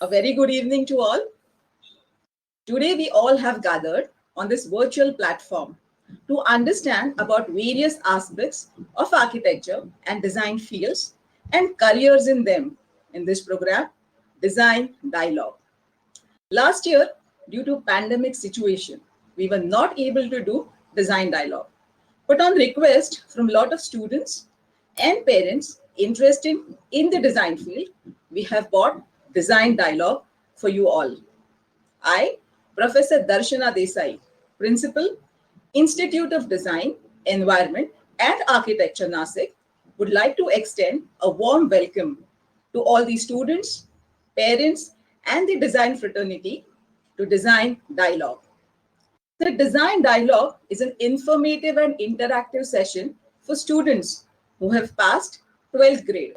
A very good evening to all. Today we all have gathered on this virtual platform to understand about various aspects of architecture and design fields and careers in them in this program, Design Dialogue. Last year, due to pandemic situation, we were not able to do Design Dialogue. But on request from a lot of students and parents interested in the design field, we have brought Design Dialogue for you all. I, Professor Darshana Desai, Principal, Institute of Design, Environment and Architecture, Nasik, would like to extend a warm welcome to all the students, parents, and the design fraternity to Design Dialogue. The Design Dialogue is an informative and interactive session for students who have passed 12th grade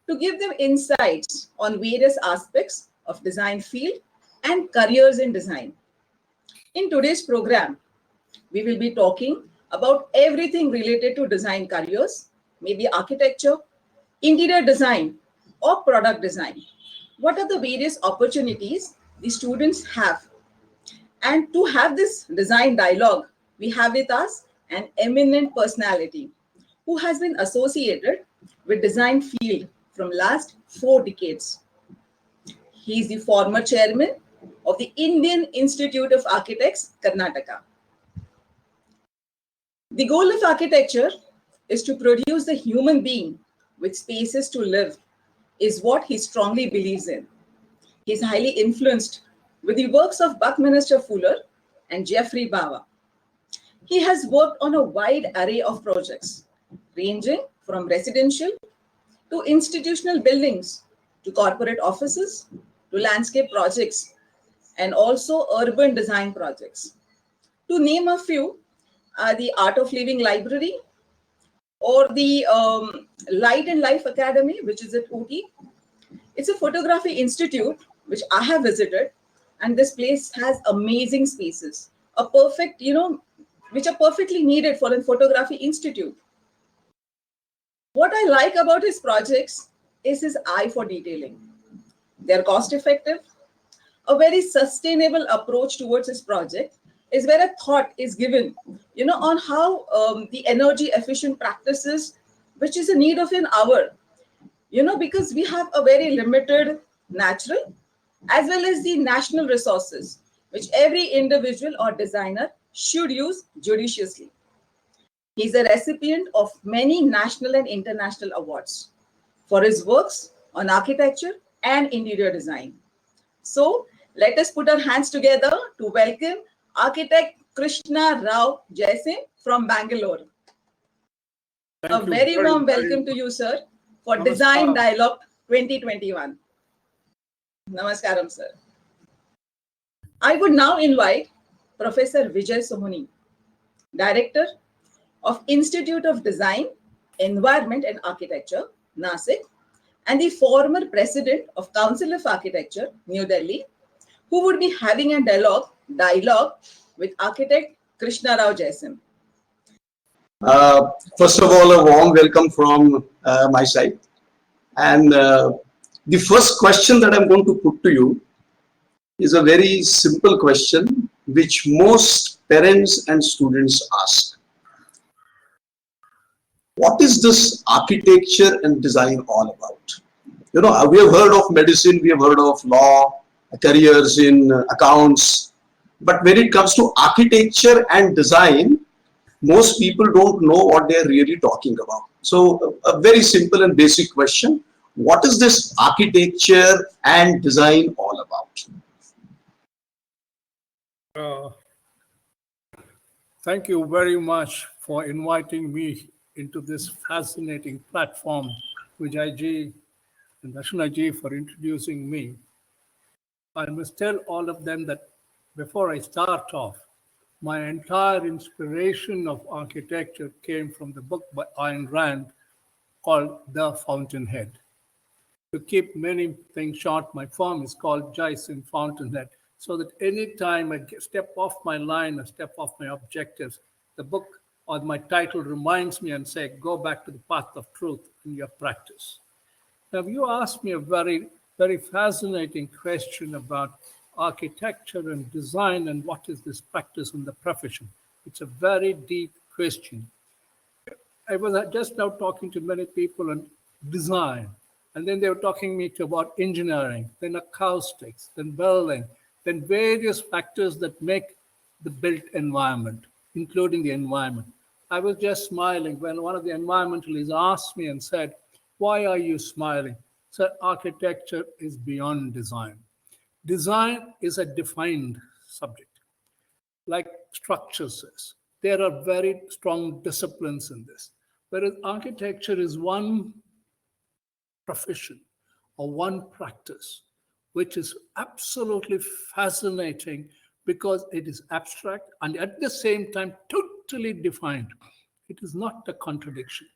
to give them insights on various aspects of design field and careers in design. In today's program, we will be talking about everything related to design careers, maybe architecture, interior design, or product design. What are the various opportunities the students have? And to have this design dialogue, we have with us an eminent personality who has been associated with design field from last 4 decades. He is the former chairman of the Indian Institute of Architects, Karnataka. The goal of architecture is to produce the human being with spaces to live, is what he strongly believes in. He is highly influenced with the works of Buckminster Fuller and Geoffrey Bawa. He has worked on a wide array of projects, ranging from residential to institutional buildings, to corporate offices, to landscape projects, and also urban design projects. To name a few, are the Art of Living Library or the Light and Life Academy, which is at Ooty. It's a photography institute which I have visited, and this place has amazing spaces, a perfect, which are perfectly needed for a photography institute. What I like about his projects is his eye for detailing. They're cost effective. A very sustainable approach towards his project is where a thought is given, on how the energy efficient practices, which is a need of an hour, because we have a very limited natural as well as the national resources, which every individual or designer should use judiciously. He is a recipient of many national and international awards for his works on architecture and interior design. So let us put our hands together to welcome Architect Krishnarao Jaisim from Bangalore. A very warm welcome to you, sir, for Design Dialogue 2021. Namaskaram, sir. I would now invite Professor Vijay Sohoni, Director of Institute of Design, Environment and Architecture, Nasik, and the former President of Council of Architecture, New Delhi, who would be having a dialogue with Architect Krishnarao Jaisim. First of all, a warm welcome from my side. And the first question that I'm going to put to you is a very simple question which most parents and students ask. What is this architecture and design all about? We have heard of medicine, we have heard of law, careers in accounts, but when it comes to architecture and design, most people don't know what they're really talking about. So a very simple and basic question: what is this architecture and design all about? Thank you very much for inviting me into this fascinating platform, Vijay ji and Darshana ji, for introducing me. I must tell all of them that before I start off, my entire inspiration of architecture came from the book by Ayn Rand called The Fountainhead. To keep many things short, my firm is called Jaisim Fountainhead, so that any time I step off my line or step off my objectives, the book or my title reminds me and say, go back to the path of truth in your practice. Now, you asked me a very very fascinating question about architecture and design and what is this practice in the profession. It's a very deep question. I was just now talking to many people on design, and then they were talking to me about engineering, then acoustics, then building, then various factors that make the built environment, including the environment. I was just smiling when one of the environmentalists asked me and said, "Why are you smiling?" Said, "Architecture is beyond design. Design is a defined subject, like structures is. There are very strong disciplines in this. Whereas architecture is one profession or one practice, which is absolutely fascinating because it is abstract and at the same time totally defined. It is not a contradiction.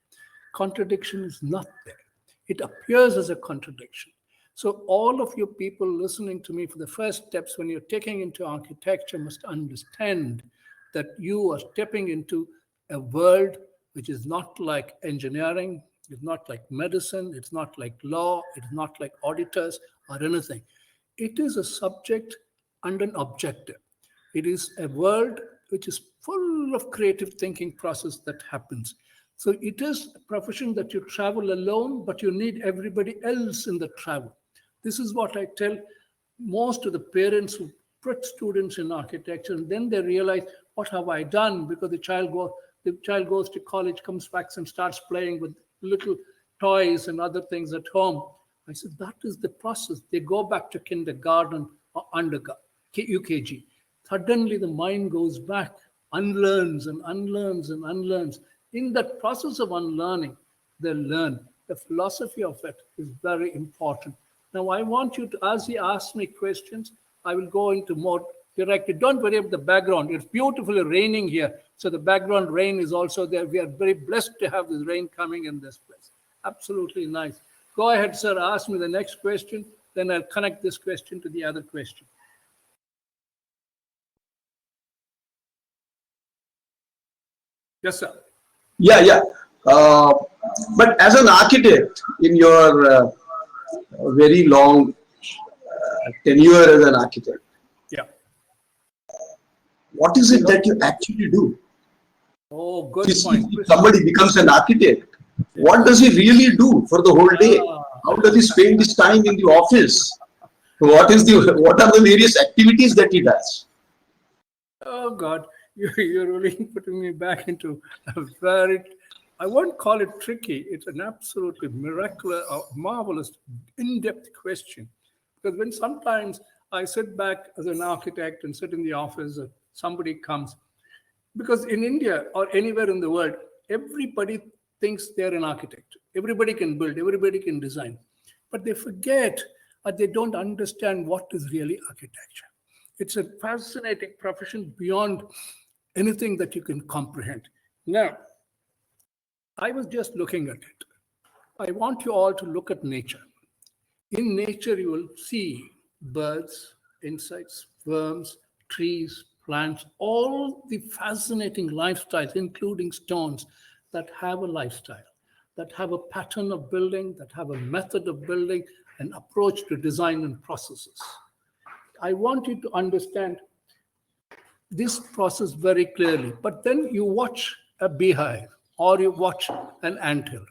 Contradiction is not there. It appears as a contradiction. So all of you people listening to me for the first steps when you're taking into architecture must understand that you are stepping into a world which is not like engineering, it's not like medicine, it's not like law, it's not like auditors or anything. It is a subject and an objective. It is a world which is full of creative thinking process that happens. So it is a profession that you travel alone, but you need everybody else in the travel. This is what I tell most of the parents who put students in architecture, and then they realize, what have I done? Because the child goes to college, comes back and starts playing with little toys and other things at home. I said, that is the process. They go back to kindergarten or UKG. Suddenly the mind goes back, unlearns and unlearns and unlearns. In that process of unlearning, they learn. The philosophy of it is very important. Now, I want you to, as he asks me questions, I will go into more directly. Don't worry about the background. It's beautifully raining here. So the background rain is also there. We are very blessed to have this rain coming in this place. Absolutely nice. Go ahead, sir. Ask me the next question. Then I'll connect this question to the other question. Yes, sir. Yeah. Uh, but as an architect, in your very long tenure as an architect, Yeah. what is it that you actually do? Oh, good point. If somebody becomes an architect, what does he really do for the whole day? How does he spend his time in the office? What are the various activities that he does? Oh God, you're really putting me back into a very, I won't call it tricky. It's an absolutely miraculous, marvelous, in-depth question. Because when sometimes I sit back as an architect and sit in the office, somebody comes, because in India or anywhere in the world, everybody thinks they're an architect. Everybody can build, everybody can design. But they forget or they don't understand what is really architecture. It's a fascinating profession beyond anything that you can comprehend. Now, I was just looking at it. I want you all to look at nature. In nature, you will see birds, insects, worms, trees, plants, all the fascinating lifestyles, including stones, that have a lifestyle, that have a pattern of building, that have a method of building, an approach to design and processes. I want you to understand this process very clearly. But then you watch a beehive or you watch an anthill.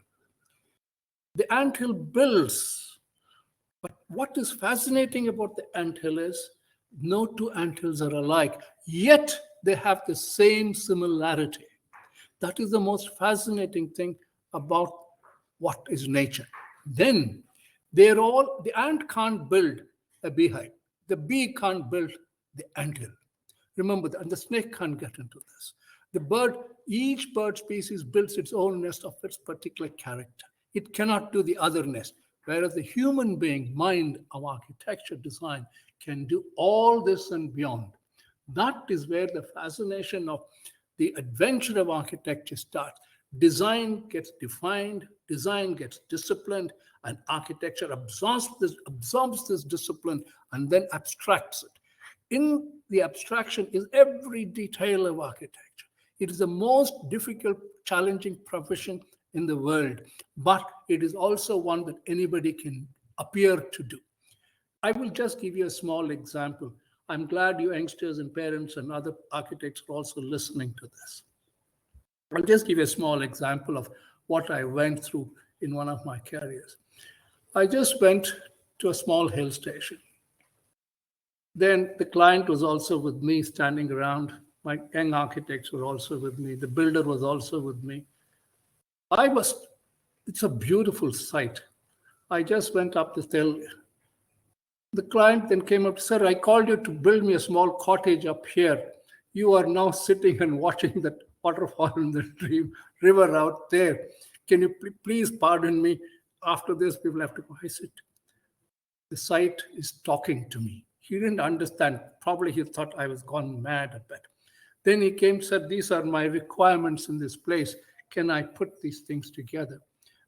The anthill builds. But what is fascinating about the anthill is no two anthills are alike, yet they have the same similarity. That is the most fascinating thing about what is nature. Then the ant can't build a beehive. The bee can't build the anthill. Remember that, and the snake can't get into this. Each bird species builds its own nest of its particular character. It cannot do the other nest. Whereas the human being, mind of architecture, design, can do all this and beyond. That is where the fascination of the adventure of architecture starts. Design gets defined, design gets disciplined, and architecture absorbs this discipline and then abstracts it. In the abstraction is every detail of architecture. It is the most difficult, challenging profession in the world, but it is also one that anybody can appear to do. I will just give you a small example. I'm glad you youngsters and parents and other architects are also listening to this. I'll just give you a small example of what I went through in one of my careers. I just went to a small hill station. Then the client was also with me, standing around. My young architects were also with me. The builder was also with me. It's a beautiful site. I just went up the hill. The client then came up, sir, I called you to build me a small cottage up here. You are now sitting and watching that waterfall in the river out there. Can you please pardon me? After this, we will have to go. I said, the site is talking to me. He didn't understand. Probably he thought I was gone mad at that. Then he came, said, these are my requirements in this place. Can I put these things together?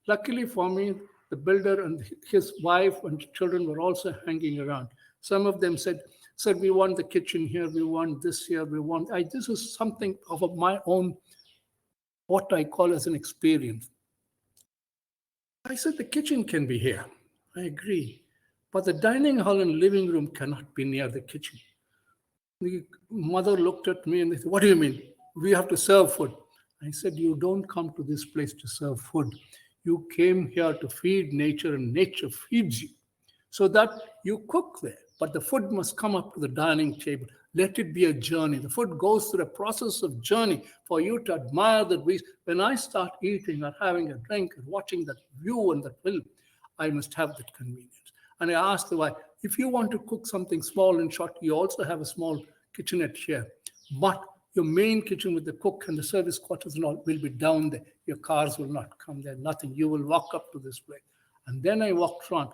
Luckily for me, the builder and his wife and children were also hanging around. Some of them said, sir, we want the kitchen here, we want this here, this is something of my own, what I call as an experience. I said, the kitchen can be here. I agree. But the dining hall and living room cannot be near the kitchen. The mother looked at me and they said, what do you mean? We have to serve food. I said, you don't come to this place to serve food. You came here to feed nature and nature feeds you. So that you cook there, but the food must come up to the dining table. Let it be a journey. The food goes through a process of journey for you to admire the breeze. When I start eating or having a drink or watching that view and that film, I must have that convenience. And I asked the wife, if you want to cook something small and short, you also have a small kitchenette here. But your main kitchen with the cook and the service quarters and all will be down there. Your cars will not come there, nothing. You will walk up to this place. And then I walked around,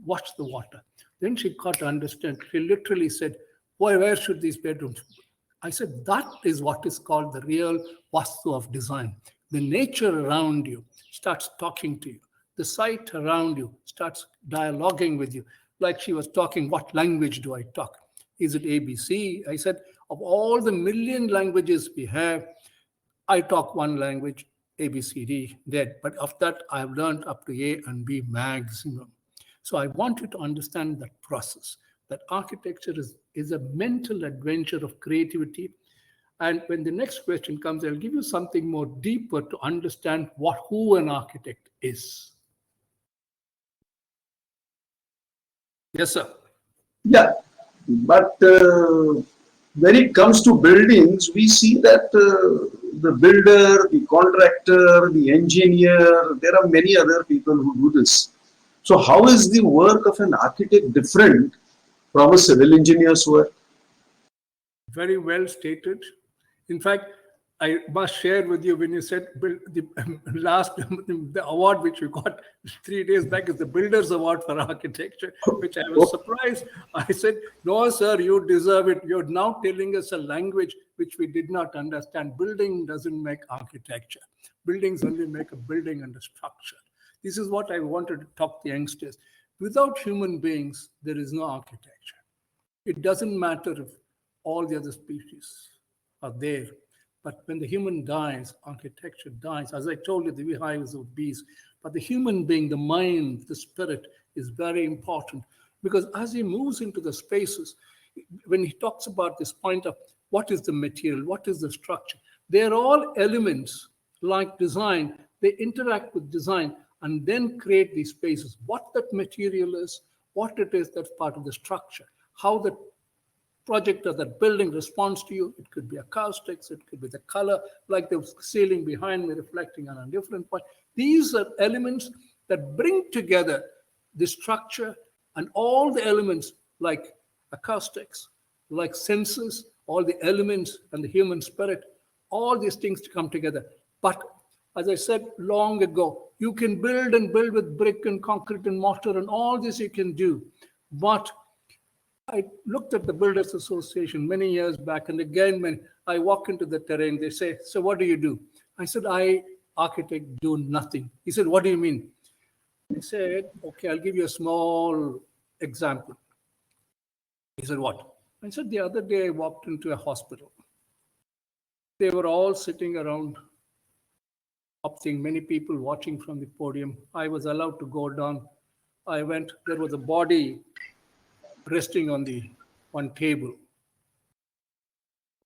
watched the water. Then she got to understand. She literally said, boy, where should these bedrooms be? I said, that is what is called the real vastu of design. The nature around you starts talking to you. The site around you starts dialoguing with you. Like she was talking, what language do I talk? Is it ABC? I said, of all the million languages we have, I talk one language, ABCD, dead. But of that, I've learned up to A and B maximum. So I want you to understand that process, that architecture is a mental adventure of creativity. And when the next question comes, I'll give you something more deeper to understand who an architect is. Yes, sir. Yeah, but when it comes to buildings, we see that the builder, the contractor, the engineer, there are many other people who do this. So how is the work of an architect different from a civil engineer's work? Very well stated. In fact, I must share with you when you said the last the award which we got 3 days back is the Builders Award for Architecture, which I was surprised. I said, no, sir, you deserve it. You're now telling us a language which we did not understand. Building doesn't make architecture. Buildings only make a building and a structure. This is what I wanted to talk to youngsters. Without human beings, there is no architecture. It doesn't matter if all the other species are there. But when the human dies, architecture dies. As I told you, the beehives of bees. But the human being, the mind, the spirit is very important. Because as he moves into the spaces, when he talks about this point of what is the material, what is the structure, they're all elements like design. They interact with design and then create these spaces. What that material is, what it is that's part of the structure, how the project or that building responds to you. It could be acoustics, it could be the color, like the ceiling behind me reflecting on a different point. These are elements that bring together the structure and all the elements like acoustics, like senses, all the elements and the human spirit, all these things to come together. But as I said long ago, you can build and build with brick and concrete and mortar and all this you can do. But I looked at the Builders Association many years back, and again, when I walk into the terrain, they say, so what do you do? I said, I, architect, do nothing. He said, what do you mean? I said, okay, I'll give you a small example. He said, what? I said, the other day I walked into a hospital. They were all sitting around, opting, many people watching from the podium. I was allowed to go down. I went, there was a body resting on the one table.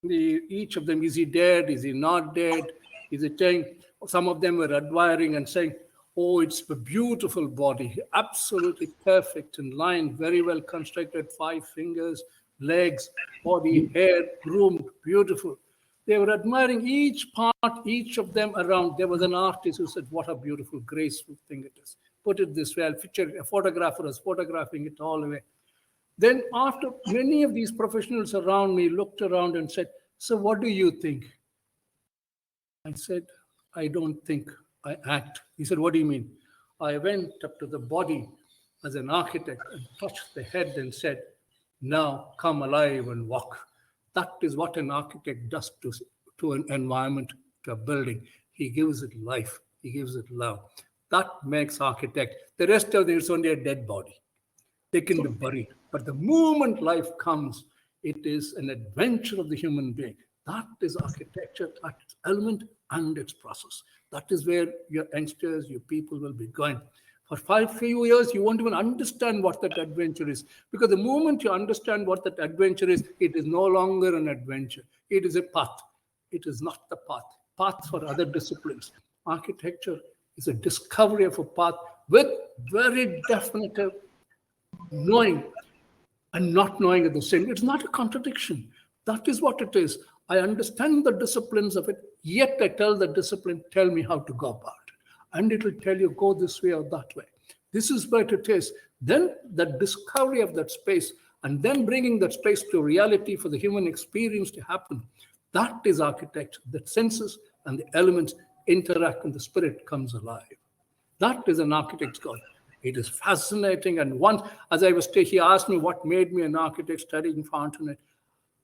Each of them, is he dead? Is he not dead? Is it saying? Some of them were admiring and saying, "Oh, it's a beautiful body, absolutely perfect in line, very well constructed, 5 fingers, legs, body, hair, groomed, beautiful." They were admiring each part, each of them around. There was an artist who said, "What a beautiful, graceful thing it is. Put it this way." I'll picture a photographer was photographing it all the way. Then after many of these professionals around me looked around and said, "So what do you think?" I said, "I don't think, I act." He said, "What do you mean?" I went up to the body as an architect and touched the head and said, "Now come alive and walk." That is what an architect does to an environment, to a building. He gives it life. He gives it love. That makes architect. The rest of it is only a dead body. They can be buried. But the moment life comes, it is an adventure of the human being. That is architecture, that element and its process. That is where your youngsters, your people will be going. For few years, you won't even understand what that adventure is. Because the moment you understand what that adventure is, it is no longer an adventure. It is a path. It is not the path. Path for other disciplines. Architecture is a discovery of a path with very definitive knowing and not knowing at the same. It's not a contradiction. That is what it is. I understand the disciplines of it, yet I tell the discipline, tell me how to go about it. And it will tell you, go this way or that way. This is what it is. Then the discovery of that space, and then bringing that space to reality for the human experience to happen, that is architecture. The senses and the elements interact and the spirit comes alive. That is an architect's goal. It is fascinating. And once, as I was he asked me what made me an architect studying Fountainhead.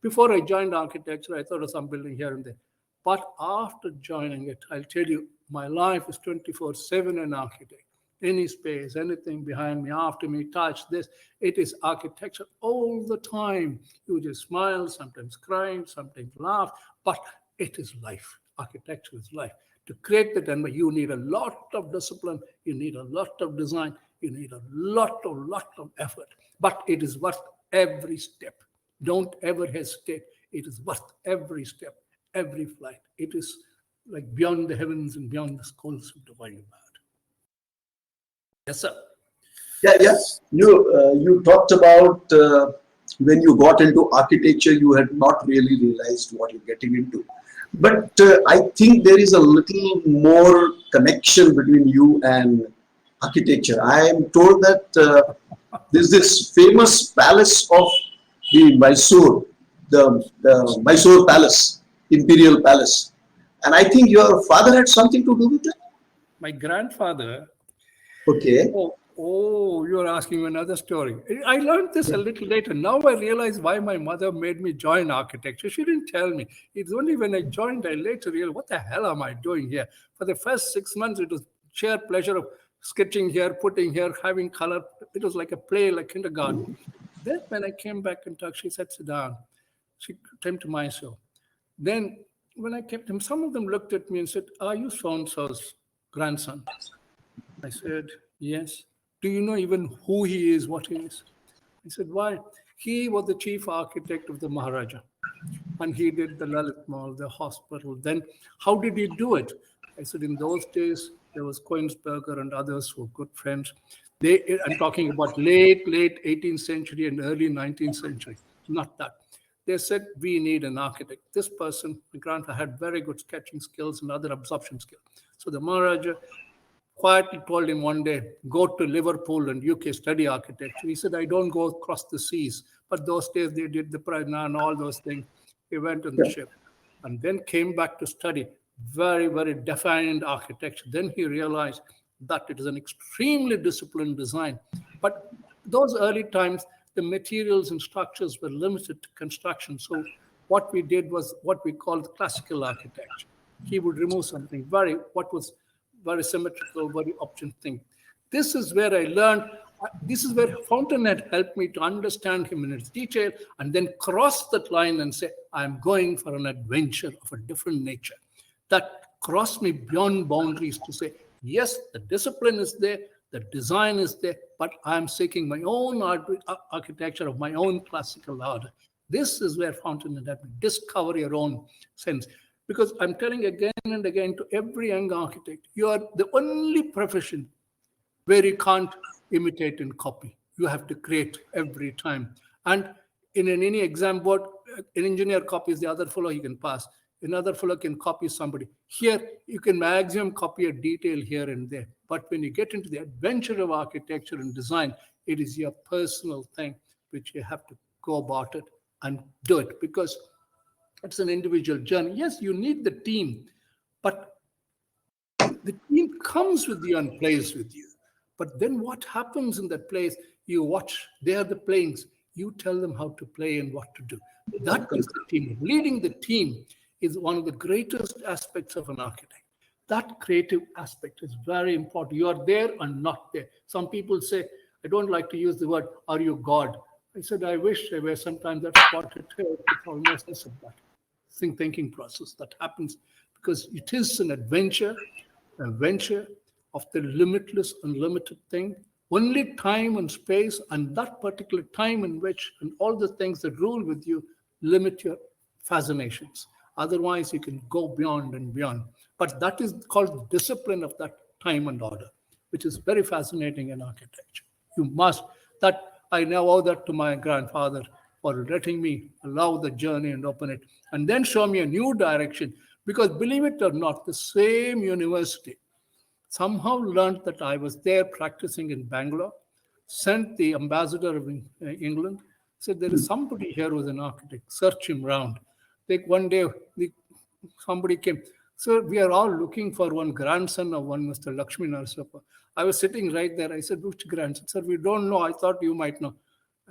Before I joined architecture, I thought of some building here and there. But after joining it, I'll tell you, my life is 24/7 an architect. Any space, anything behind me, after me, touch this, it is architecture all the time. You just smile, sometimes crying, sometimes laugh, but it is life. Architecture is life. To create that environment, you need a lot of discipline, you need a lot of design, you need a lot of effort, but it is worth every step. Don't ever hesitate. It is worth every step, every flight. It is like beyond the heavens and beyond the schools of divine mind. Yes, sir. Yeah. You talked about when you got into architecture, you had not really realized what you're getting into. But I think there is a little more connection between you and architecture. I am told that there's this famous palace of the Mysore, the Mysore Palace, Imperial Palace. And I think your father had something to do with it. My grandfather. Okay. Oh, you're asking me another story. I learned this a little later. Now I realize why my mother made me join architecture. She didn't tell me. It's only when I joined, I later realized, what the hell am I doing here? For the first 6 months, it was sheer pleasure of sketching here, putting here, having color. It was like a play, like kindergarten. Then when I came back and talked, she said, "Sit down." She came to myself. Then when I kept him, some of them looked at me and said, "Are you so-and-so's grandson?" I said, "Yes." "Do you know even who he is, what he is?" I said, "Why?" "He was the chief architect of the Maharaja. And he did the Lalit Mall, the hospital. Then how did he do it?" I said, "In those days, there was Koenigsberger and others who were good friends. I'm talking about late 18th century and early 19th century. Not that. They said, we need an architect. This person, my grandfather, had very good sketching skills and other absorption skills. So the Maharaja quietly told him one day, go to Liverpool and UK, study architecture. He said, I don't go across the seas. But those days they did the Prajna and all those things. He went on the ship and then came back to study very, very defined architecture. Then he realized that it is an extremely disciplined design. But those early times, the materials and structures were limited to construction. So what we did was what we called classical architecture. He would remove something what was very symmetrical, very option thing. This is where I learned, this is where Fountainhead helped me to understand him in its detail and then cross that line and say, I'm going for an adventure of a different nature. That crossed me beyond boundaries to say, yes, the discipline is there, the design is there, but I'm seeking my own architecture of my own classical order. This is where fountain and Abbey discover your own sense. Because I'm telling again and again to every young architect, you are the only profession where you can't imitate and copy. You have to create every time. And in any exam board, an engineer copies the other fellow, he can pass. Another fellow can copy somebody. Here, you can maximum copy a detail here and there. But when you get into the adventure of architecture and design, it is your personal thing, which you have to go about it and do it, because it's an individual journey. Yes, you need the team, but the team comes with you and plays with you. But then what happens in that place? You watch, they are the playings. You tell them how to play and what to do. That is the team. Leading the team is one of the greatest aspects of an architect. That creative aspect is very important. You are there and not there. Some people say, I don't like to use the word, are you God? I said, I wish I were. Sometimes that's what it is. It's almost a thinking process that happens, because it is an adventure of the limitless, unlimited thing. Only time and space, and that particular time in which, and all the things that rule with you, limit your fascinations. Otherwise, you can go beyond and beyond. But that is called the discipline of that time and order, which is very fascinating in architecture. You must, that I now owe that to my grandfather for letting me allow the journey and open it, and then show me a new direction. Because believe it or not, the same university somehow learned that I was there practicing in Bangalore, sent the ambassador of England, said, there is somebody here who's an architect, search him round. Like one day, somebody came, sir, we are all looking for one grandson of one Mr. Lakshmi Narasimha. I was sitting right there. I said, which grandson? Sir, we don't know. I thought you might know.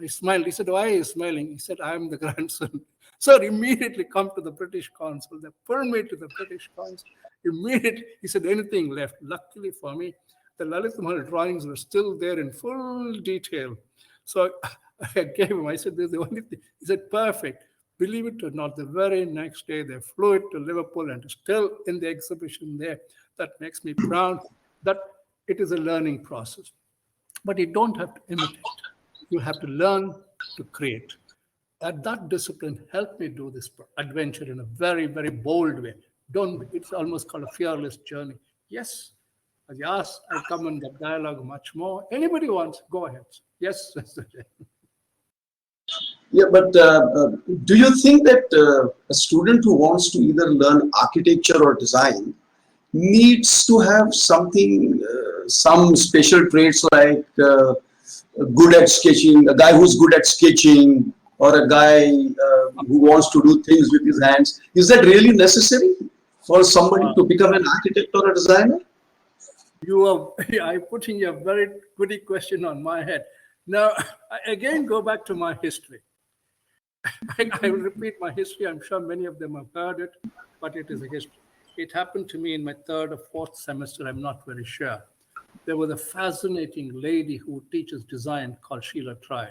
I smiled. He said, why are you smiling? He said, I am the grandson. Sir, immediately come to the British Consul. They pulled me to the British Consul. Immediately, he said, anything left. Luckily for me, the Lalit Mahal drawings were still there in full detail. So I gave him, I said, this is the only thing. He said, perfect. Believe it or not, the very next day, they flew it to Liverpool and still in the exhibition there. That makes me proud that it is a learning process. But you don't have to imitate. You have to learn to create. That discipline helped me do this adventure in a very, very bold way. It's almost called a fearless journey. Yes, as you ask, I come in the dialogue much more. Anybody wants, go ahead. Yes. Yeah, but do you think that a student who wants to either learn architecture or design needs to have something, some special traits like good at sketching, a guy who's good at sketching, or a guy who wants to do things with his hands? Is that really necessary for somebody to become an architect or a designer? I put in a very goody question on my head. Now, I again go back to my history. I will repeat my history. I'm sure many of them have heard it, but it is a history. It happened to me in my third or fourth semester. I'm not very sure. There was a fascinating lady who teaches design called Sheila Try.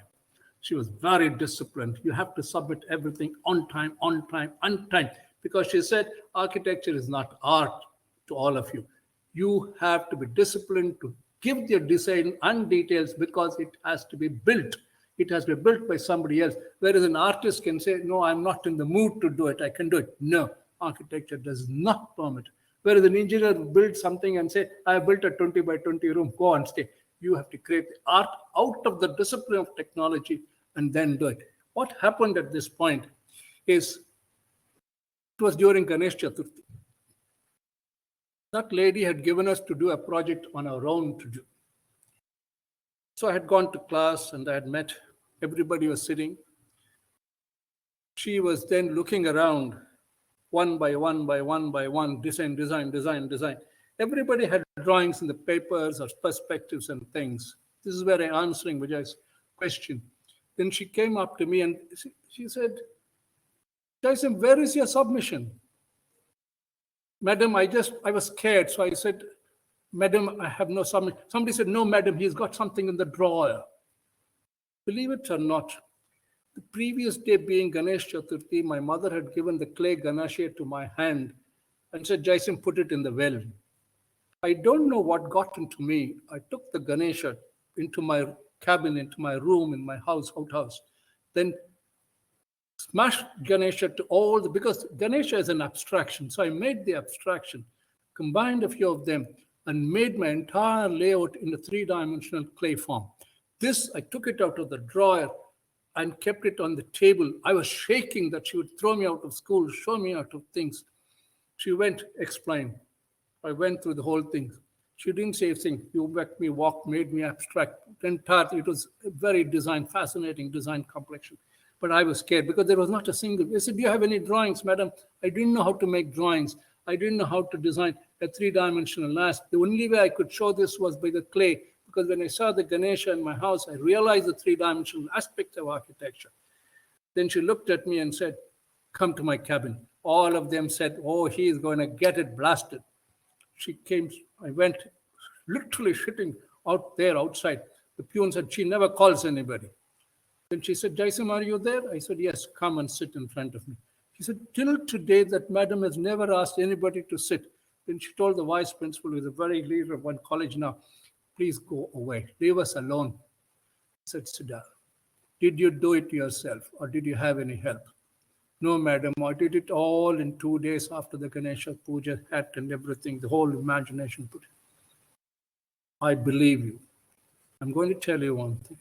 She was very disciplined. You have to submit everything on time, because she said architecture is not art to all of you. You have to be disciplined to give your design and details, because it has to be built. It has to be built by somebody else. Whereas an artist can say, no, I'm not in the mood to do it. I can do it. No, architecture does not permit. Whereas an engineer will build something and say, I built a 20 by 20 room, go and stay. You have to create the art out of the discipline of technology and then do it. What happened at this point is, it was during Ganesh Chaturthi. That lady had given us to do a project on our own to do. So I had gone to class and I had met, everybody was sitting. She was then looking around one by one, design. Everybody had drawings in the papers or perspectives and things. This is where I'm answering Vijay's question. Then she came up to me and she said, Jaisim, where is your submission? Madam, I was scared. So I said, Madam, I have no submission. Somebody said, no, madam, he's got something in the drawer. Believe it or not, the previous day being Ganesh Chaturthi, my mother had given the clay Ganesha to my hand and said, Jaisim, put it in the well. I don't know what got into me. I took the Ganesha, into my cabin, into my room, in my outhouse. Then smashed Ganesha to all the, because Ganesha is an abstraction. So I made the abstraction, combined a few of them, and made my entire layout in a three-dimensional clay form. This, I took it out of the drawer and kept it on the table. I was shaking that she would throw me out of school, show me out of things. She went, explained. I went through the whole thing. She didn't say a thing. You make me walk, made me abstract. Entirely, it was a very fascinating design complexion. But I was scared because there was not a single. They said, do you have any drawings, madam? I didn't know how to make drawings. I didn't know how to design a three-dimensional nest. The only way I could show this was by the clay, because when I saw the Ganesha in my house, I realized the three-dimensional aspect of architecture. Then she looked at me and said, come to my cabin. All of them said, oh, he's going to get it blasted. She came, I went literally sitting out there outside. The peon said, she never calls anybody. Then she said, Jaisim, are you there? I said, yes, come and sit in front of me. She said, till today, that madam has never asked anybody to sit. Then she told the vice principal, who is a very leader of one college now, please go away, leave us alone. I said, sit down. Did you do it yourself or did you have any help? No, madam, I did it all in 2 days after the Ganesha Puja hat and everything, the whole imagination put in. I believe you. I'm going to tell you one thing.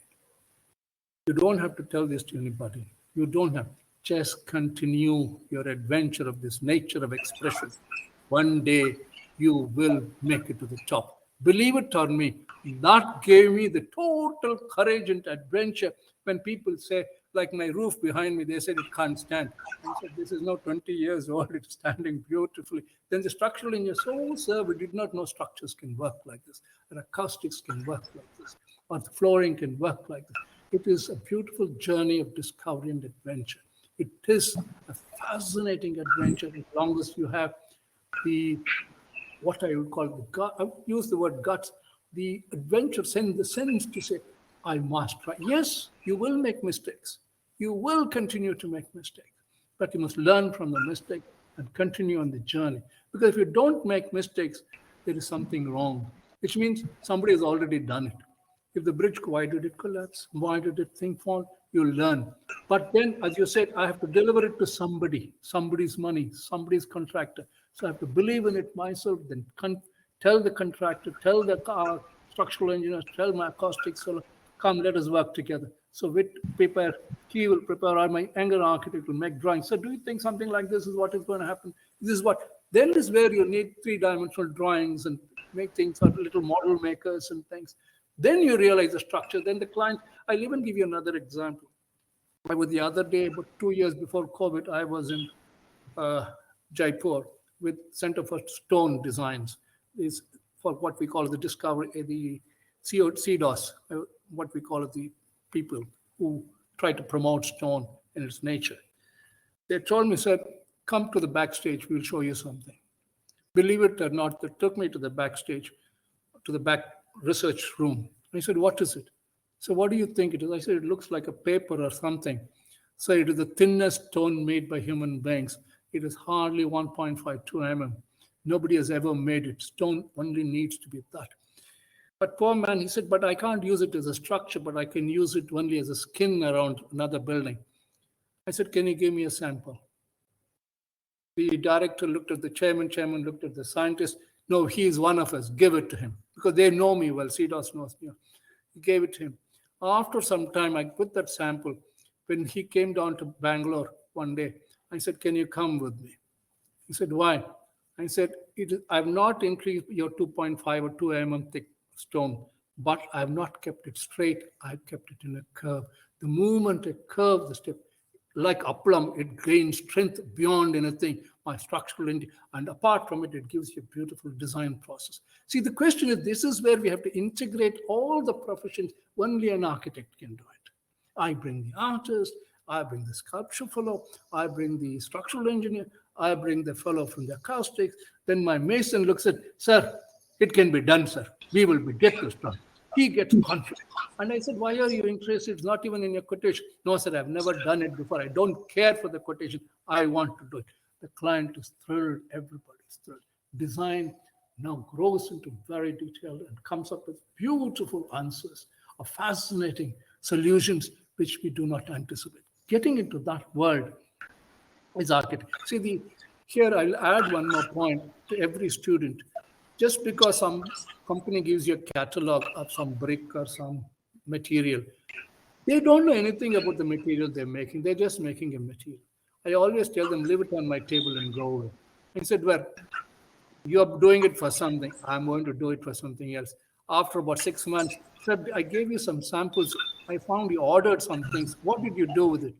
You don't have to tell this to anybody. You don't have. Just continue your adventure of this nature of expression. One day you will make it to the top. Believe it or me, that gave me the total courage and adventure. When people say, like my roof behind me, they said it can't stand. I said, this is now 20 years old, it's standing beautifully. Then the structural engineer, so sir, we did not know structures can work like this, or acoustics can work like this, or the flooring can work like this. It is a beautiful journey of discovery and adventure. It is a fascinating adventure as long as you have the, what I would call the gut, I would use the word guts, the adventure, send the sense to say, I must try. Yes, you will make mistakes. You will continue to make mistakes, but you must learn from the mistake and continue on the journey. Because if you don't make mistakes, there is something wrong, which means somebody has already done it. If the bridge, why did it collapse? Why did it thing fall? You learn. But then, as you said, I have to deliver it to somebody, somebody's money, somebody's contractor. So I have to believe in it myself, then tell the contractor, tell the structural engineers, tell my acoustics, come, let us work together. So he will prepare, or my younger architect will make drawings. So do you think something like this is what is going to happen? This is what, then is where you need three-dimensional drawings and make things out of little model makers and things. Then you realize the structure. Then the client, I'll even give you another example. The other day, about 2 years before COVID, I was in Jaipur with Center for Stone Designs. Is for what we call the discovery, the CDOS, what we call the people who try to promote stone in its nature. They told me, sir, come to the backstage, we'll show you something. Believe it or not, they took me to the backstage, to the back research room. I said, what is it? So what do you think it is? I said, it looks like a paper or something. So it is the thinnest stone made by human beings. It is hardly 1.52 mm. Nobody has ever made it. Stone only needs to be that. But poor man, he said, but I can't use it as a structure, but I can use it only as a skin around another building. I said, can you give me a sample? The director looked at the chairman looked at the scientist. No, he is one of us. Give it to him. Because they know me well. CDOS knows me. He gave it to him. After some time, I put that sample. When he came down to Bangalore one day, I said, can you come with me? He said, why? I said, I've not increased your 2.5 or 2 mm thick stone, but I've not kept it straight. I've kept it in a curve. The moment I curve the step, like Applam, it gains strength beyond anything, my structural and apart from it, it gives you a beautiful design process. See, the question is, this is where we have to integrate all the professions. Only an architect can do it. I bring the artist, I bring the sculpture fellow, I bring the structural engineer, I bring the fellow from the acoustics. Then my mason looks at, sir, it can be done, sir. We will get this done. He gets confident. And I said, why are you interested? It's not even in your quotation. No, sir, I've never done it before. I don't care for the quotation. I want to do it. The client is thrilled. Everybody's thrilled. Design now grows into very detailed and comes up with beautiful answers. of fascinating solutions which we do not anticipate. Getting into that world is architect. Here I'll add one more point to every student. Just because some company gives you a catalog of some brick or some material, they don't know anything about the material they're making. They're just making a material. I always tell them, leave it on my table and go away. I said, well, you're doing it for something. I'm going to do it for something else. After about 6 months, said, I gave you some samples. I found you ordered some things. What did you do with it?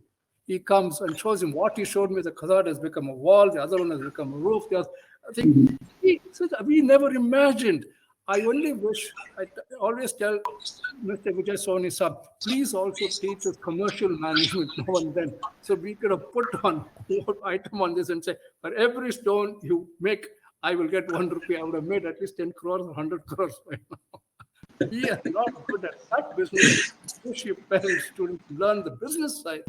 He comes and shows him what he showed me. The facade has become a wall. The other one has become a roof. I think he said, we never imagined. I only wish, I always tell Mr. Vijay Soni sir, please also teach us commercial management now and then. So we could have put on one item on this and say, for every stone you make, I will get 1 rupee. I would have made at least 10 crores or 100 crores by now. He is not good at that business. Wish your parents, students learn the business side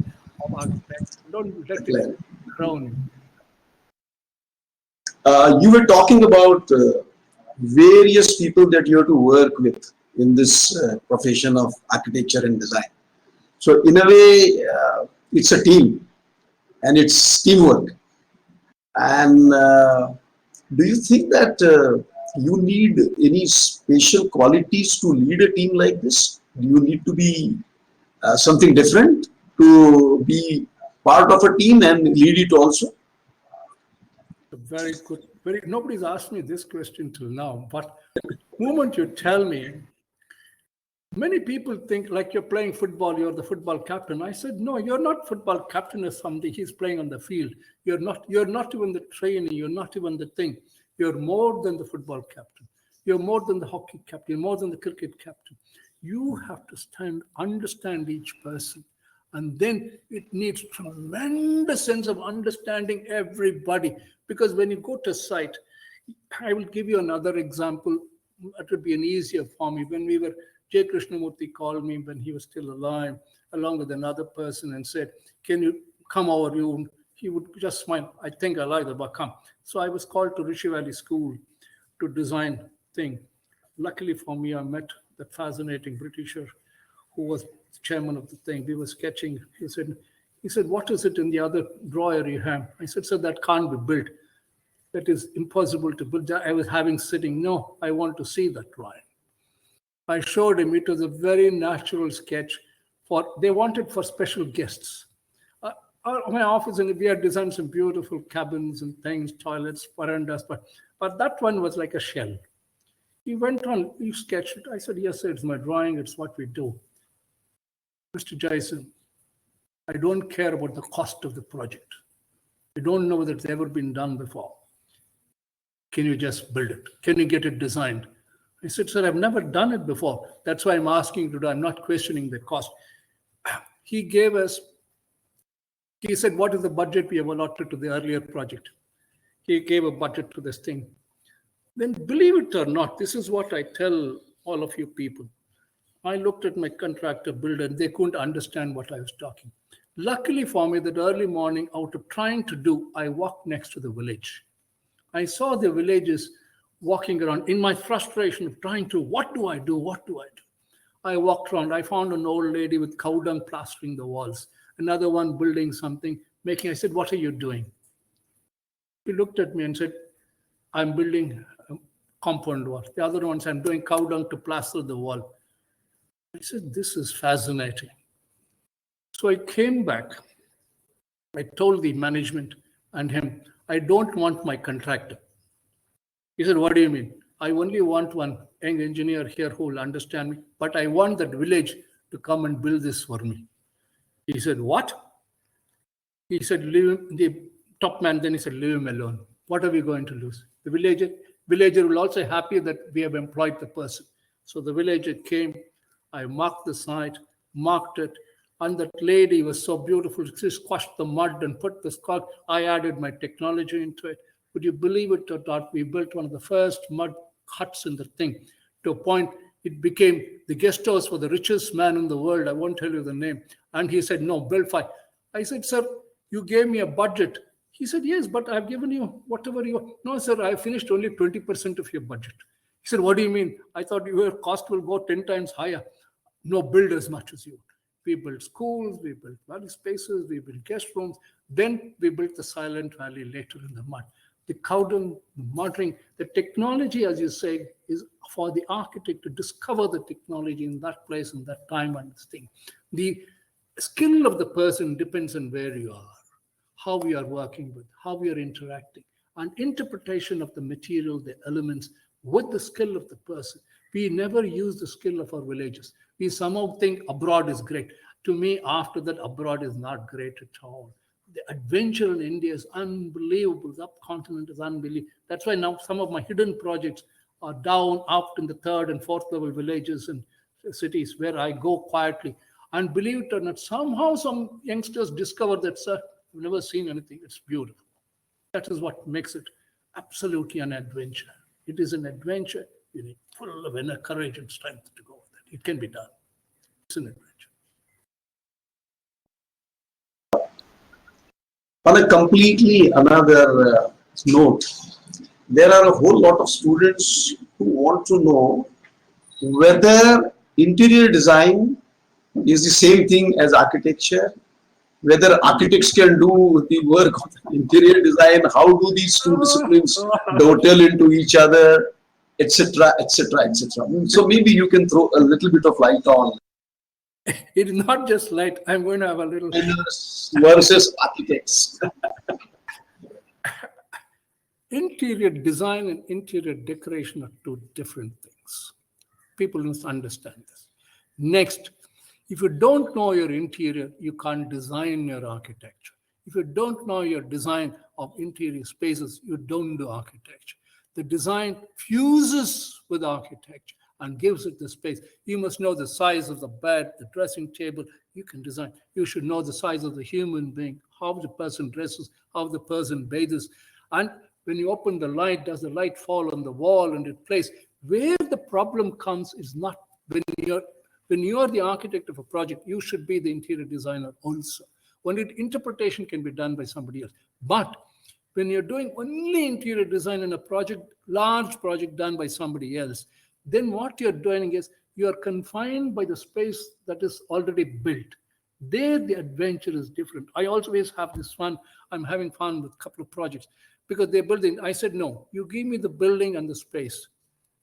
of architecture. Don't let it crown you. You were talking about various people that you have to work with in this profession of architecture and design. So in a way, it's a team and it's teamwork. And do you think that you need any special qualities to lead a team like this? Do you need to be something different to be part of a team and lead it also? Very good. Nobody's asked me this question till now, but the moment you tell me, many people think like you're playing football, you're the football captain. I said, no, you're not football captain or something. He's playing on the field. You're not even the trainer. You're not even the thing. You're more than the football captain. You're more than the hockey captain. You're more than the cricket captain. You have to understand each person. And then it needs tremendous sense of understanding everybody. Because when you go to a site, I will give you another example. It would be an easier for me. When J. Krishnamurti called me when he was still alive, along with another person, and said, can you come over? He would just smile. I think I like that, but come. So I was called to Rishi Valley School to design thing. Luckily for me, I met that fascinating Britisher who was chairman of the thing. We were sketching. He said, what is it in the other drawer you have? I said, sir, that can't be built. That is impossible to build. I was sitting, no, I want to see that drawing. I showed him. It was a very natural sketch. They wanted for special guests. My office, and we had designed some beautiful cabins and things, toilets, verandas, but that one was like a shell. He went on, he sketched it. I said, yes, sir, it's my drawing. It's what we do. Mr. Jaisim, I don't care about the cost of the project. I don't know whether it's ever been done before. Can you just build it? Can you get it designed? I said, sir, I've never done it before. That's why I'm asking you to do. I'm not questioning the cost. He said, what is the budget we have allotted to the earlier project? He gave a budget to this thing. Then believe it or not, this is what I tell all of you people. I looked at my contractor builder and they couldn't understand what I was talking. Luckily for me, that early morning, out of trying to do, I walked next to the village. I saw the villagers walking around in my frustration of trying to, what do I do? What do I do? I walked around. I found an old lady with cow dung plastering the walls. Another one building something, I said, what are you doing? He looked at me and said, I'm building a compound wall. The other one said, I'm doing cow dung to plaster the wall. I said, this is fascinating. So I came back. I told the management and him, I don't want my contractor. He said, what do you mean? I only want one young engineer here who will understand me, but I want that village to come and build this for me. He said, what? He said, the top man, then he said, leave him alone. What are we going to lose? The villager will also be happy that we have employed the person. So the villager came, I marked the site, marked it, and that lady was so beautiful. She squashed the mud and put the scotch. I added my technology into it. Would you believe it or not? We built one of the first mud huts in the thing to a point it became the guest house for the richest man in the world. I won't tell you the name. And he said, no, build 5. I said, sir, you gave me a budget. He said, yes, but I've given you whatever you want. No, sir, I finished only 20% of your budget. He said, what do you mean? I thought your cost will go 10 times higher. no build as much as you. We built schools, we built valley spaces, we built guest rooms. Then we built the Silent Valley later in the mud. The cowdung, the mudding, the technology, as you say, is for the architect to discover the technology in that place, in that time and this thing. The skill of the person depends on where you are, how we are working with, how we are interacting, and interpretation of the material, the elements, with the skill of the person. We never use the skill of our villages. We somehow think abroad is great. To me, after that, abroad is not great at all. The adventure in India is unbelievable. The subcontinent is unbelievable. That's why now some of my hidden projects are down up in the third and fourth level villages and cities where I go quietly. And believe it or not, somehow some youngsters discover that, sir, I've never seen anything. It's beautiful. That is what makes it absolutely an adventure. It is an adventure. You need full of inner courage and strength to go with it. It can be done. It's an adventure. On a completely another note, there are a whole lot of students who want to know whether interior design is the same thing as architecture, whether architects can do the work of interior design, how do these two disciplines dovetail into each other, etc., etc., etc. So maybe you can throw a little bit of light on It is not just light. I'm going to have a little designers versus architects. interior design and interior decoration are two different things. People must understand this. Next, if you don't know your interior, you can't design your architecture. If you don't know your design of interior spaces, you don't do architecture. The design fuses with architecture and gives it the space. You must know the size of the bed, the dressing table. You can design. You should know the size of the human being, how the person dresses, how the person bathes. And when you open the light, does the light fall on the wall and it plays? Where the problem comes is not when you're the architect of a project, you should be the interior designer also. Only interpretation can be done by somebody else. But when you're doing only interior design in a project, large project done by somebody else, then what you're doing is you're confined by the space that is already built. There, the adventure is different. I always have this fun. I'm having fun with a couple of projects because they're building. I said, no, you give me the building and the space.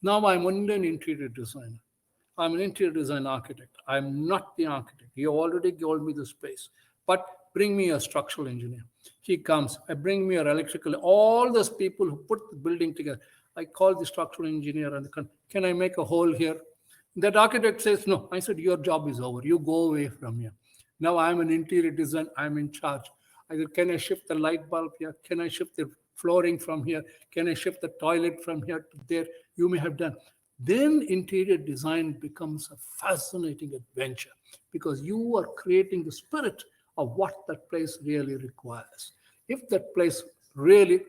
Now I'm only an interior designer. I'm an interior design architect. I'm not the architect. You already told me the space. But bring me a structural engineer. He comes. I bring me an electrical. All those people who put the building together. I call the structural engineer and can I make a hole here? That architect says, no. I said, your job is over. You go away from here. Now I'm an interior design. I'm in charge. I said, can I shift the light bulb here? Can I shift the flooring from here? Can I shift the toilet from here to there? You may have done. Then interior design becomes a fascinating adventure because you are creating the spirit of what that place really requires. If that place really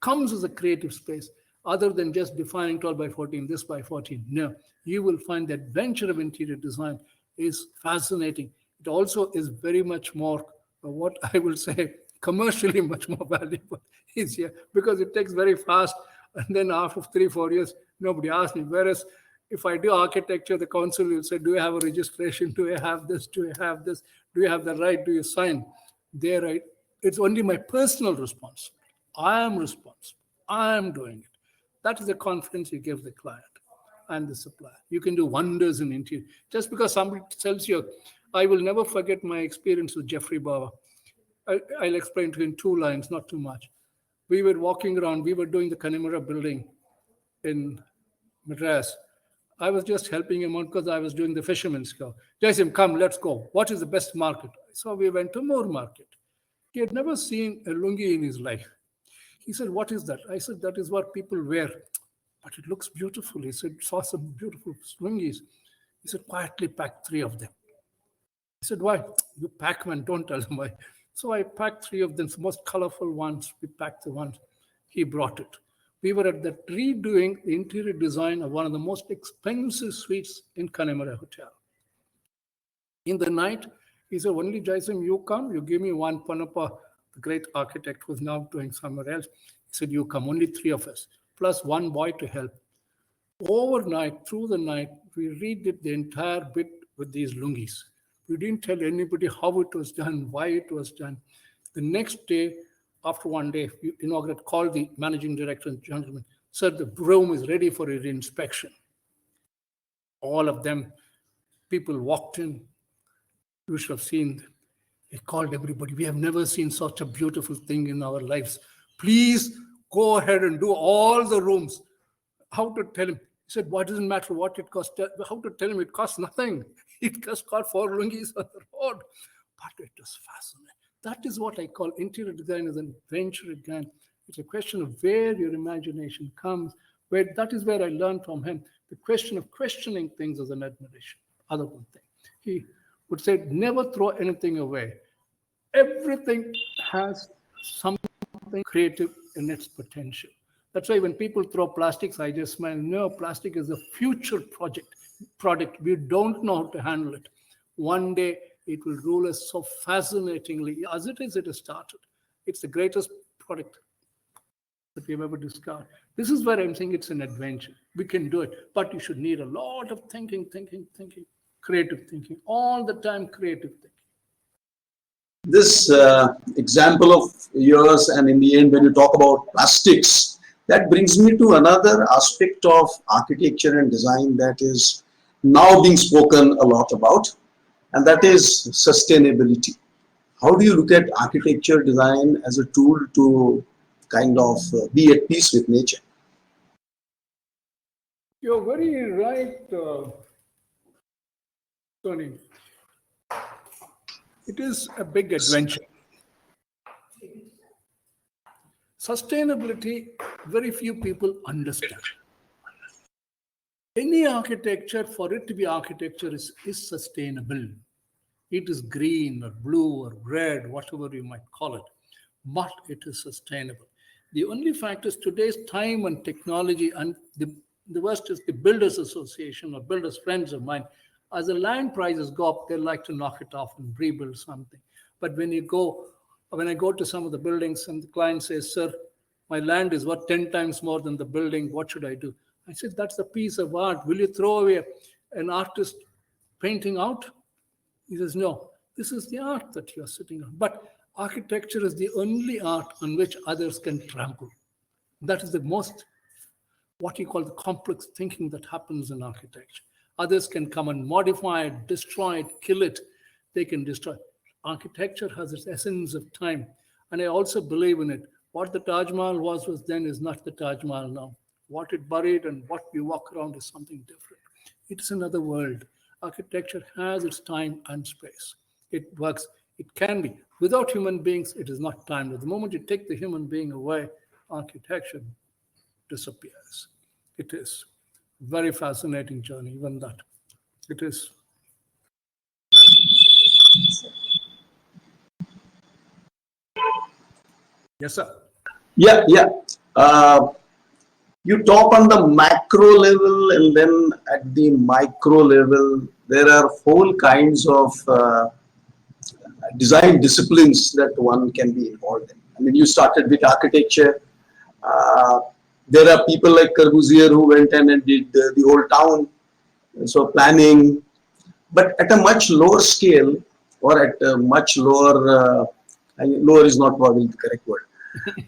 comes as a creative space, other than just defining 12 by 14, this by 14, no, you will find the adventure of interior design is fascinating. It also is very much more, what I will say, commercially much more valuable, easier, because it takes very fast. And then after 3-4 years, nobody asks me. Whereas if I do architecture, the council will say, do you have a registration? Do you have this? Do you have this? Do you have the right? Do you sign? Their right. It's only my personal responsibility. I am responsible. I am doing it. That is the confidence you give the client and the supplier. You can do wonders in interior. Just because somebody tells you, I will never forget my experience with Jeffrey Bauer. I'll explain to you in 2 lines, not too much. We were walking around. We were doing the Kanimura building in Madras. I was just helping him out because I was doing the fisherman's cow. Jaisim, come, let's go. What is the best market? So we went to Moor Market. He had never seen a lungi in his life. He said, what is that? I said, that is what people wear. But it looks beautiful. He said, saw some beautiful lungis. He said, quietly pack 3 of them. I said, why? You pack, man, don't tell him why. So I packed 3 of them, the most colorful ones. We packed the ones. He brought it. We were at that redoing the interior design of one of the most expensive suites in Kanimura Hotel. In the night, he said, only Jaisim, you come, you give me one Panapa, the great architect who's now doing somewhere else. He said, you come, only 3 of us, plus 1 boy to help. Overnight, through the night, we redid the entire bit with these lungis. We didn't tell anybody how it was done, why it was done. The next day, after one day, we inaugurated, called the managing director and gentleman, sir, the room is ready for your inspection. All of them, people walked in. You should have seen. They called everybody. We have never seen such a beautiful thing in our lives. Please go ahead and do all the rooms. How to tell him? He said, "What doesn't matter what it costs." How to tell him it costs nothing? It just cost 4 lungis on the road. But it was fascinating. That is what I call interior design as an adventure again. It's a question of where your imagination comes. That is where I learned from him. The question of questioning things as an admiration. Other one thing. He would say, never throw anything away. Everything has something creative in its potential. That's why when people throw plastics, I just smile. No, plastic is a future product. We don't know how to handle it. One day it will rule us so fascinatingly. As it has started. It's the greatest product that we've ever discovered. This is where I'm saying it's an adventure. We can do it, but you should need a lot of thinking, creative thinking, all the time creative thinking. This example of yours, and in the end when you talk about plastics, that brings me to another aspect of architecture and design that is now being spoken a lot about, and that is sustainability. How do you look at architecture design as a tool to kind of be at peace with nature? You're very right, Tony. It is a big adventure. Sustainability, very few people understand. Any architecture, for it to be architecture, is sustainable. It is green or blue or red, whatever you might call it, but it is sustainable. The only fact is today's time and technology, and the worst is the Builders Association or builders friends of mine, as the land prices go up, they like to knock it off and rebuild something. But when I go to some of the buildings and the client says, sir, my land is worth 10 times more than the building, what should I do? I said, that's a piece of art. Will you throw away an artist painting out? He says, no, this is the art that you're sitting on. But architecture is the only art on which others can trample. That is the most, what you call the complex thinking that happens in architecture. Others can come and modify it, destroy it, kill it. They can destroy it. Architecture has its essence of time. And I also believe in it. What the Taj Mahal was then is not the Taj Mahal now. What it buried and what we walk around is something different. It's another world. Architecture has its time and space. It works. It can be. Without human beings, it is not timeless. The moment you take the human being away, architecture disappears. It is a very fascinating journey, even that. It is. Yes, sir. Yeah. You talk on the macro level, and then at the micro level, there are whole kinds of design disciplines that one can be involved in. I mean, you started with architecture. There are people like Corbusier who went in and did the whole town, so planning. But at a much lower scale, or at a much lower, lower is not probably the correct word.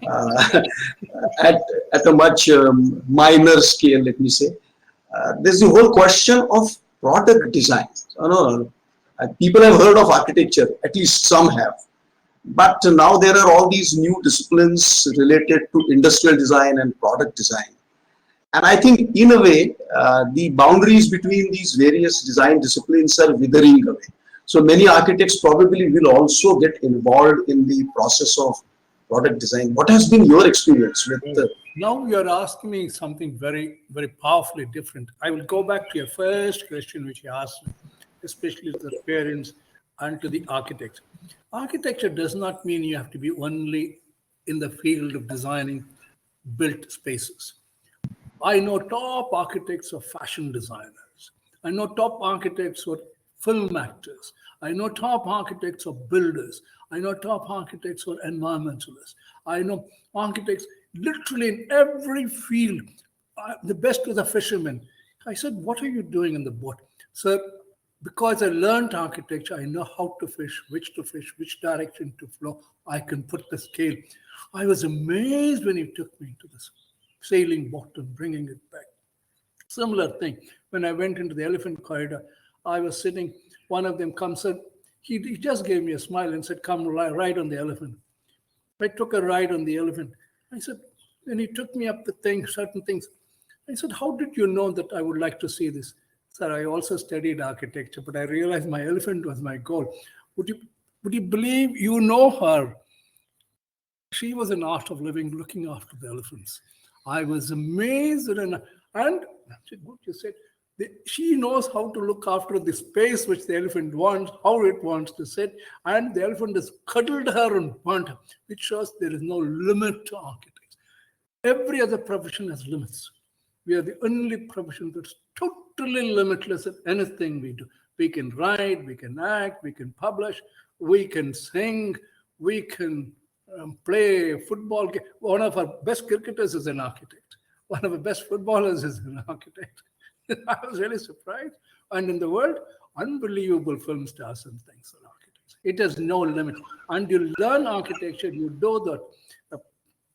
Uh, at a much minor scale, let me say, there's the whole question of product design. People have heard of architecture, at least some have, but now there are all these new disciplines related to industrial design and product design. And I think in a way, the boundaries between these various design disciplines are withering away. So many architects probably will also get involved in the process of product design. What has been your experience with Now you're asking me something very, very powerfully different. I will go back to your first question, which you asked, especially to the parents and to the architects. Architecture does not mean you have to be only in the field of designing built spaces. I know top architects or fashion designers. I know top architects or film actors. I know top architects or builders. I know top architects or environmentalists. I know architects literally in every field. The best was a fisherman. I said, what are you doing in the boat? Sir, Because I learned architecture, I know how to fish, which direction to flow. I can put the scale. I was amazed when he took me to this sailing boat and bringing it back. Similar thing. When I went into the elephant corridor, I was sitting. One of them comes and he just gave me a smile and said, "Come ride on the elephant." I took a ride on the elephant. I said, and he took me up the thing, certain things. I said, "How did you know that I would like to see this?" Sir, I also studied architecture, but I realized my elephant was my goal. Would you believe you know her? She was an art of living, looking after the elephants. I was amazed and what you said, she knows how to look after the space which the elephant wants, how it wants to sit, and the elephant has cuddled her and burnt her, which shows there is no limit to architects. Every other profession has limits. We are the only profession that's totally limitless in anything we do. We can write, we can act, we can publish, we can sing, we can play football. One of our best cricketers is an architect. One of our best footballers is an architect. I was really surprised. And in the world, unbelievable film stars and things are architects. It has no limit. And you learn architecture, you know that,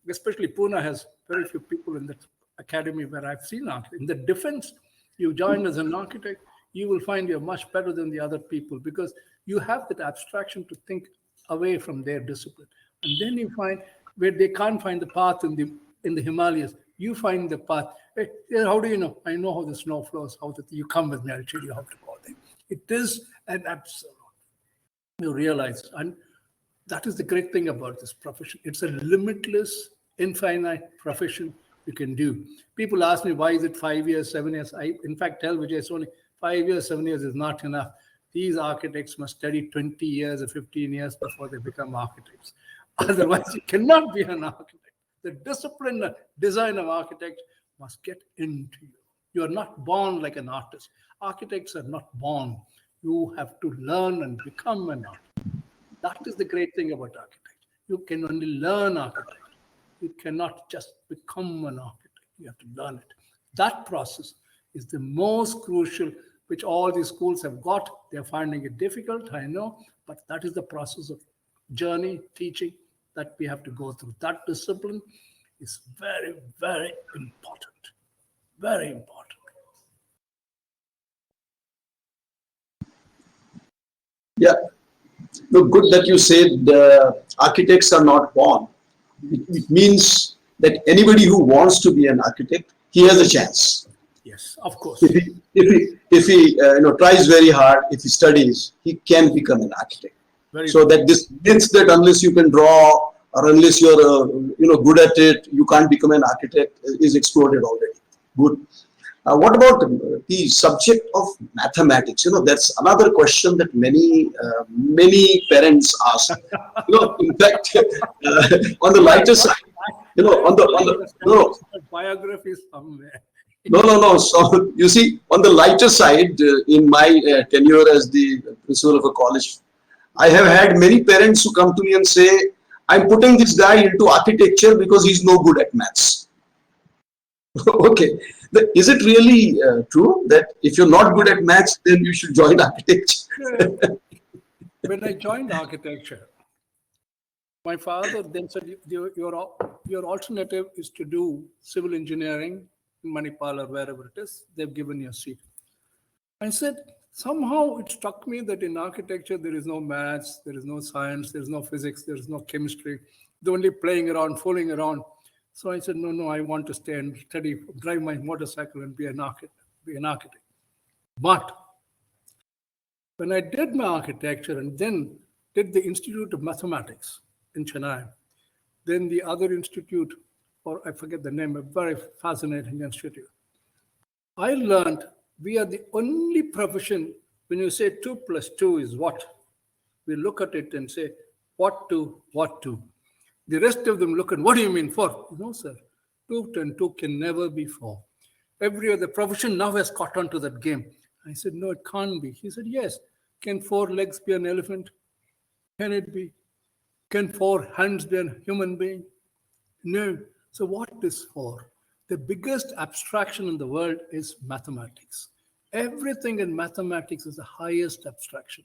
especially Pune has very few people in that academy where I've seen architects. In the defense, you join as an architect, you will find you're much better than the other people because you have that abstraction to think away from their discipline. And then you find where they can't find the path in the Himalayas, you find the path. Hey, how do you know? I know how the snow flows. You come with me, I'll tell you how to go there. It is an absolute. You realize, and that is the great thing about this profession. It's a limitless, infinite profession you can do. People ask me, why is it 5 years, 7 years? I, in fact, tell Vijay Soni, 5 years, 7 years is not enough. These architects must study 20 years or 15 years before they become architects. Otherwise, you cannot be an architect. The discipline and design of architect must get into you. You are not born like an artist. Architects are not born. You have to learn and become an artist. That is the great thing about architecture. You can only learn architecture. You cannot just become an architect. You have to learn it. That process is the most crucial, which all these schools have got. They're finding it difficult, I know, but that is the process of journey, teaching that we have to go through. That discipline is very, very important. Very important. Yeah. No, good that you said architects are not born. It means that anybody who wants to be an architect, he has a chance. Yes, of course. If he tries very hard, if he studies, he can become an architect. So that this means that unless you can draw or unless you're good at it, you can't become an architect is exploded already. Good. What about the subject of mathematics? That's another question that many parents ask. In fact, on the lighter side, on the no, biographies somewhere. No. So you see, on the lighter side, in my tenure as the principal of a college, I have had many parents who come to me and say, "I'm putting this guy into architecture because he's no good at maths." Okay. Is it really true that if you're not good at maths, then you should join architecture? When I joined architecture, my father then said, your alternative is to do civil engineering in Manipal or wherever it is. They've given you a seat. I said, somehow it struck me that in architecture, there is no maths, there is no science, there is no physics, there is no chemistry. They're only playing around, fooling around. So I said, no, I want to stay and study, drive my motorcycle and be an architect. But when I did my architecture and then did the Institute of Mathematics in Chennai, then the other institute, or I forget the name, a very fascinating institute, I learned we are the only profession, when you say 2 + 2 is what? We look at it and say, what to? The rest of them look at, what do you mean 4? No, sir. 2 and 2 can never be 4. Every other profession now has caught on to that game. I said, no, it can't be. He said, yes. Can 4 legs be an elephant? Can it be? Can 4 hands be a human being? No. So what is 4? The biggest abstraction in the world is mathematics. Everything in mathematics is the highest abstraction.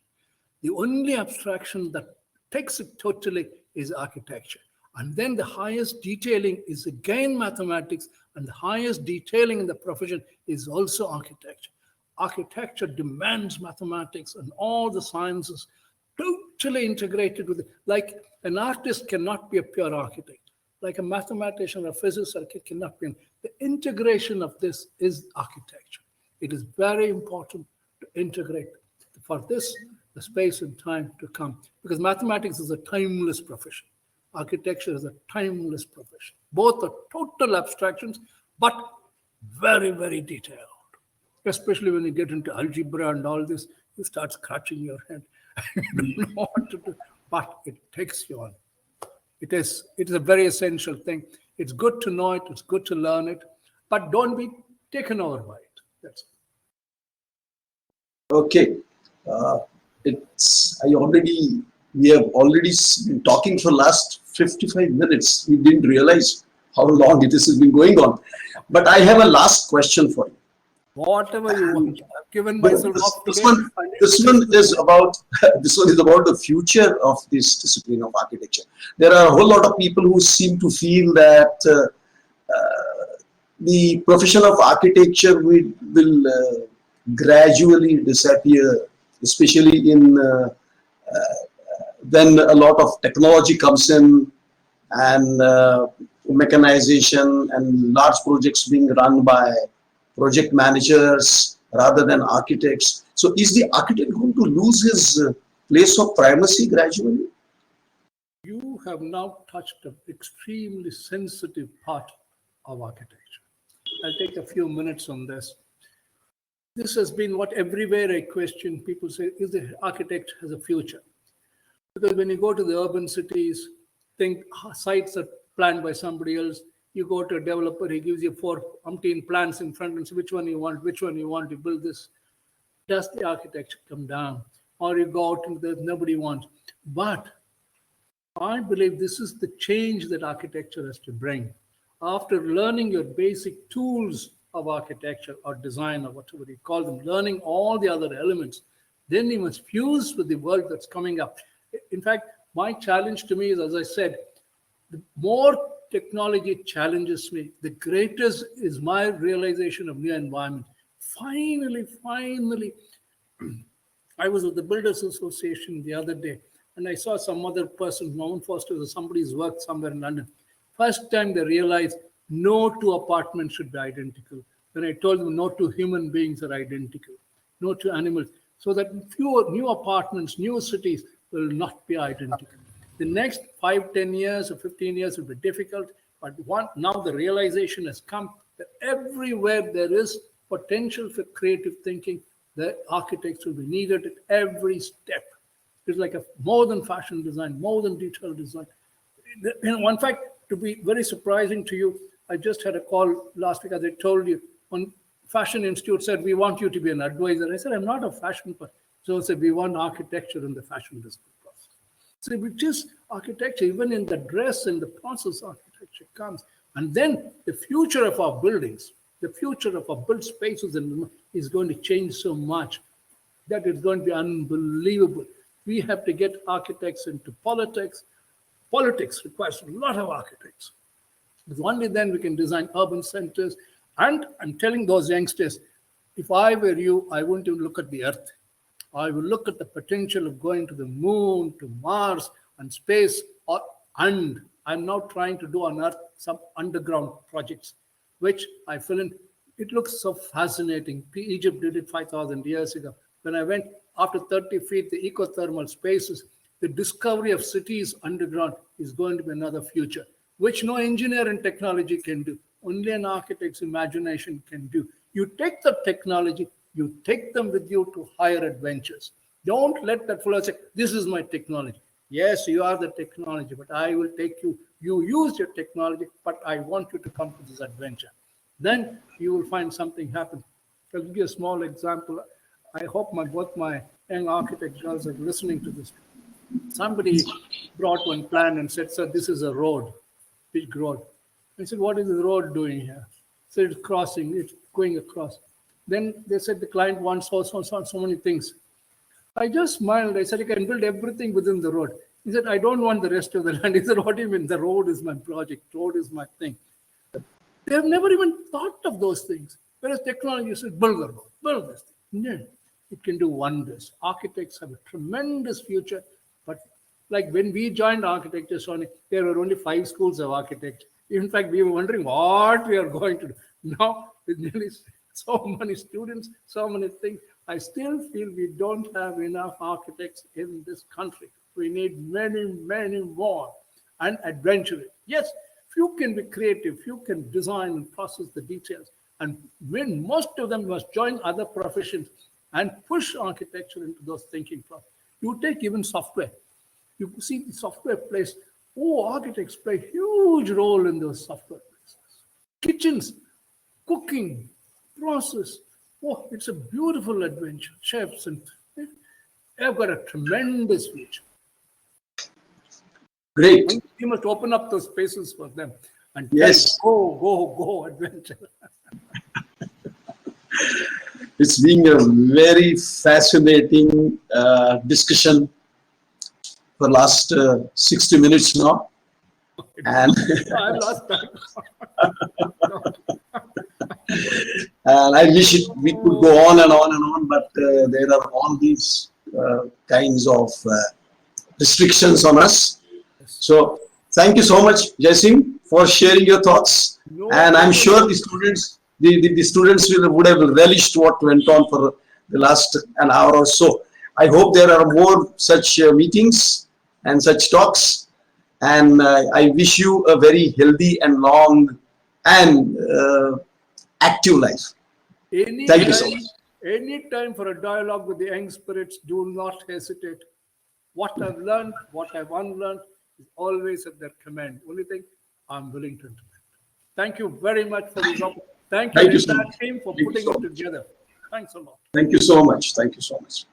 The only abstraction that takes it totally is architecture. And then the highest detailing is again mathematics, and the highest detailing in the profession is also architecture. Architecture demands mathematics and all the sciences totally integrated with it. Like an artist cannot be a pure architect. Like a mathematician or physicist cannot be. The integration of this is architecture. It is very important to integrate for this, the space and time to come. Because mathematics is a timeless profession. Architecture is a timeless profession. Both are total abstractions, but very, very detailed. Especially when you get into algebra and all this, you start scratching your head. You don't know what to do, but it takes you on. It is a very essential thing. It's good to know it. It's good to learn it, but don't be taken over by it. That's it. Okay. We have already been talking for last 55 minutes. We didn't realize how long this has been going on. But I have a last question for you. Whatever you want. I've given myself off This today. one is about the future of this discipline of architecture. There are a whole lot of people who seem to feel that the profession of architecture will gradually disappear, especially in when a lot of technology comes in and mechanization and large projects being run by project managers rather than architects. So is the architect going to lose his place of primacy gradually? You have now touched an extremely sensitive part of architecture. I'll take a few minutes on this. This has been what everywhere I question. People say, is the architect has a future? Because when you go to the urban cities, think sites are planned by somebody else. You go to a developer, he gives you 4 umpteen plans in front and say, which one you want, you build this. Does the architecture come down? Or you go out and there's nobody wants. But I believe this is the change that architecture has to bring. After learning your basic tools of architecture or design or whatever you call them, learning all the other elements, then you must fuse with the world that's coming up. In fact, my challenge to me is, as I said, the more technology challenges me, the greater is my realization of new environment. Finally, I was with the Builders Association the other day, and I saw some other person, Norman Foster, or somebody's work somewhere in London. First time they realized no 2 apartments should be identical. When I told them no 2 human beings are identical, no 2 animals, so that fewer new apartments, new cities will not be identical. The next 5, 10 years or 15 years will be difficult, but now the realization has come that everywhere there is potential for creative thinking, the architects will be needed at every step. It's like more than fashion design, more than detailed design. In fact, to be very surprising to you, I just had a call last week, as I told you, one fashion institute said, we want you to be an advisor. I said, I'm not a fashion person. So I said, we want architecture in the fashion design process. So which is architecture, even in the dress and the process, architecture comes. And then the future of our buildings, the future of our built spaces is going to change so much that it's going to be unbelievable. We have to get architects into politics. Politics requires a lot of architects. Because only then we can design urban centers. And I'm telling those youngsters, if I were you, I wouldn't even look at the earth. I will look at the potential of going to the moon, to Mars, and space. And I'm now trying to do on Earth some underground projects, which I feel in. It looks so fascinating. Egypt did it 5,000 years ago. When I went after 30 feet, the ecothermal spaces, the discovery of cities underground is going to be another future, which no engineer and technology can do. Only an architect's imagination can do. You take the technology, you take them with you to higher adventures. Don't let that fellow say, this is my technology. Yes, you are the technology, but I will take you. You use your technology, but I want you to come to this adventure. Then you will find something happen. I'll give you a small example. I hope both my young architect girls are listening to this. Somebody brought one plan and said, sir, this is a road, big road. I said, what is the road doing here? So it's crossing, it's going across. Then they said the client wants so many things. I just smiled. I said, you can build everything within the road. He said, I don't want the rest of the land. He said, what do you mean? The road is my project. Road is my thing. They have never even thought of those things. Whereas technology says, build the road, build this thing. No, it can do wonders. Architects have a tremendous future. But like when we joined architecture, Sony, there were only 5 schools of architecture. In fact, we were wondering what we are going to do. Now, with nearly so many students, so many things, I still feel we don't have enough architects in this country. We need many, many more and adventurous. Yes, few can be creative, few can design and process the details. And when most of them must join other professions and push architecture into those thinking processes. You take even software. You see the software plays, architects play a huge role in those software places. Kitchens, cooking, process. It's a beautiful adventure. Chefs and they've got a tremendous future. Great. And we must open up those spaces for them and Yes. go, adventure. It's been a very fascinating discussion for last 60 minutes now. And I've lost time. and I wish we could go on and on and on, but there are all these kinds of restrictions on us. So thank you so much, Jaisim, for sharing your thoughts. No And I'm problem. sure the students, the students would have relished what went on for the last an hour or so. I hope there are more such meetings and such talks. And I wish you a very healthy and long and active life. Thank you so much. Any time for a dialogue with the young spirits, do not hesitate. What I've learned, what I've unlearned is always at their command. Only thing, I'm willing to implement. Thank you very much for this opportunity. Thank Thank you, you so entire much. team, for Thank you putting so it much. together. Thanks a lot. Thank you so much. Thank you so much.